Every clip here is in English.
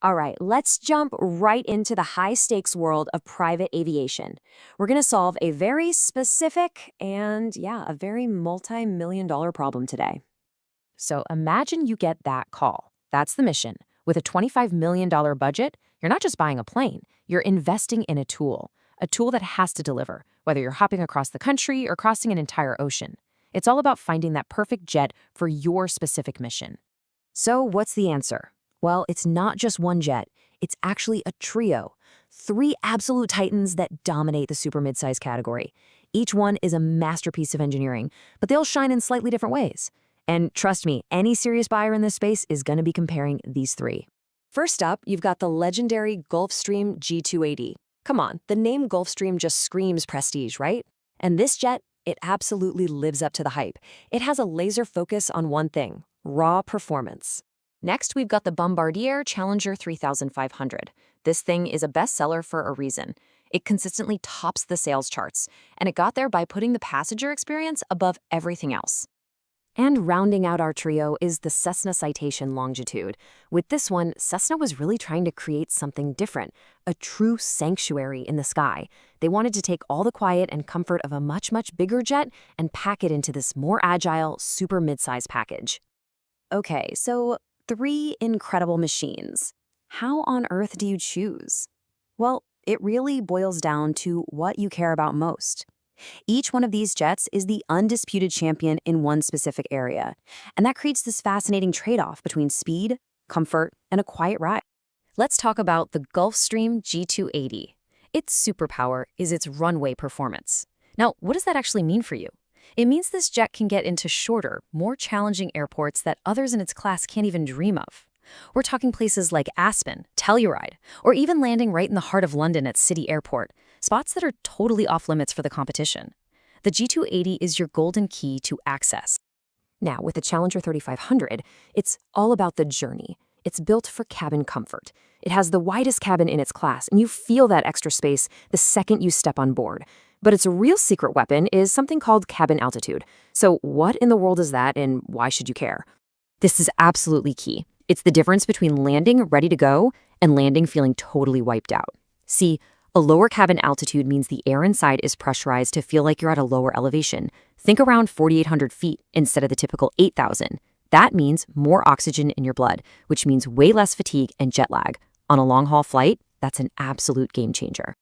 All right, let's jump right into the high-stakes world of private aviation. We're going to solve a very specific and, yeah, a very multi-million dollar problem today. So imagine you get that call. That's the mission. With a $25 million budget, you're not just buying a plane, you're investing in a tool that has to deliver, whether you're hopping across the country or crossing an entire ocean. It's all about finding that perfect jet for your specific mission. So what's the answer? Well, it's not just one jet. It's actually a trio. Three absolute titans that dominate the super midsize category. Each one is a masterpiece of engineering, but they'll shine in slightly different ways. And trust me, any serious buyer in this space is going to be comparing these three. First up, you've got the legendary Gulfstream G280. Come on, the name Gulfstream just screams prestige, right? And this jet, it absolutely lives up to the hype. It has a laser focus on one thing: raw performance. Next, we've got the Bombardier Challenger 3500. This thing is a bestseller for a reason. It consistently tops the sales charts, and it got there by putting the passenger experience above everything else. And rounding out our trio is the Cessna Citation Longitude. With this one, Cessna was really trying to create something different, a true sanctuary in the sky. They wanted to take all the quiet and comfort of a much, much bigger jet and pack it into this more agile, super midsize package. Okay, so three incredible machines. How on earth do you choose? Well, it really boils down to what you care about most. Each one of these jets is the undisputed champion in one specific area, and that creates this fascinating trade-off between speed, comfort, and a quiet ride. Let's talk about the Gulfstream G280. Its superpower is its runway performance. Now, what does that actually mean for you? It means this jet can get into shorter, more challenging airports that others in its class can't even dream of. We're talking places like Aspen, Telluride, or even landing right in the heart of London at City Airport, spots that are totally off limits for the competition. The G280 is your golden key to access. Now, with the Challenger 3500, it's all about the journey. It's built for cabin comfort. It has the widest cabin in its class, and you feel that extra space the second you step on board. But its real secret weapon is something called cabin altitude. So what in the world is that, and why should you care? This is absolutely key. It's the difference between landing ready to go and landing feeling totally wiped out. See, a lower cabin altitude means the air inside is pressurized to feel like you're at a lower elevation. Think around 4,800 feet instead of the typical 8,000. That means more oxygen in your blood, which means way less fatigue and jet lag. On a long-haul flight, that's an absolute game changer.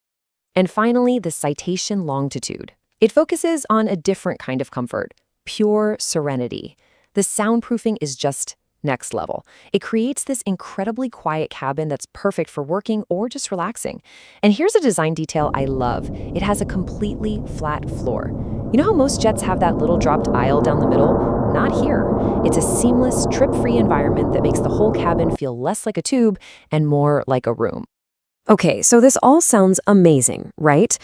And finally, the Citation Longitude. It focuses on a different kind of comfort, pure serenity. The soundproofing is just next level. It creates this incredibly quiet cabin that's perfect for working or just relaxing. And here's a design detail I love. It has a completely flat floor. You know how most jets have that little dropped aisle down the middle? Not here. It's a seamless, trip-free environment that makes the whole cabin feel less like a tube and more like a room. Okay, so this all sounds amazing, right?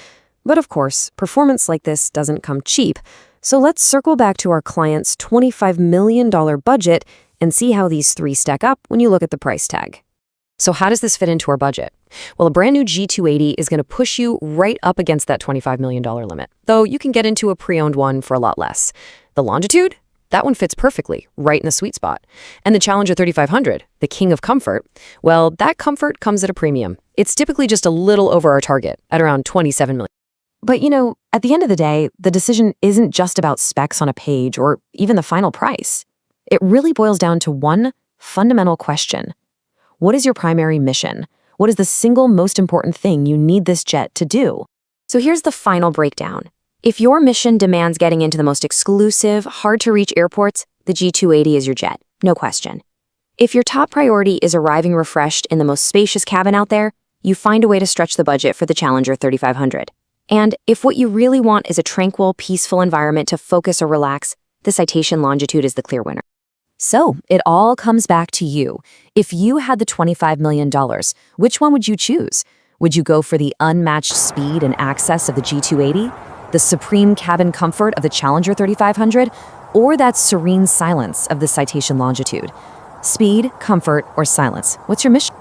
But of course, performance like this doesn't come cheap. So let's circle back to our client's $25 million budget and see how these three stack up when you look at the price tag. So how does this fit into our budget? Well, a brand new G280 is going to push you right up against that $25 million limit, though you can get into a pre-owned one for a lot less. The Longitude? That one fits perfectly, right in the sweet spot. And the Challenger 3500, the king of comfort, well, that comfort comes at a premium. It's typically just a little over our target, at around $27 million. But at the end of the day, the decision isn't just about specs on a page or even the final price. It really boils down to one fundamental question. What is your primary mission? What is the single most important thing you need this jet to do? So here's the final breakdown. If your mission demands getting into the most exclusive, hard-to-reach airports, the G280 is your jet, no question. If your top priority is arriving refreshed in the most spacious cabin out there, you find a way to stretch the budget for the Challenger 3500. And if what you really want is a tranquil, peaceful environment to focus or relax, the Citation Longitude is the clear winner. So it all comes back to you. If you had the $25 million, which one would you choose? Would you go for the unmatched speed and access of the G280? The supreme cabin comfort of the Challenger 3500, or that serene silence of the Citation Longitude? Speed, comfort, or silence? What's your mission?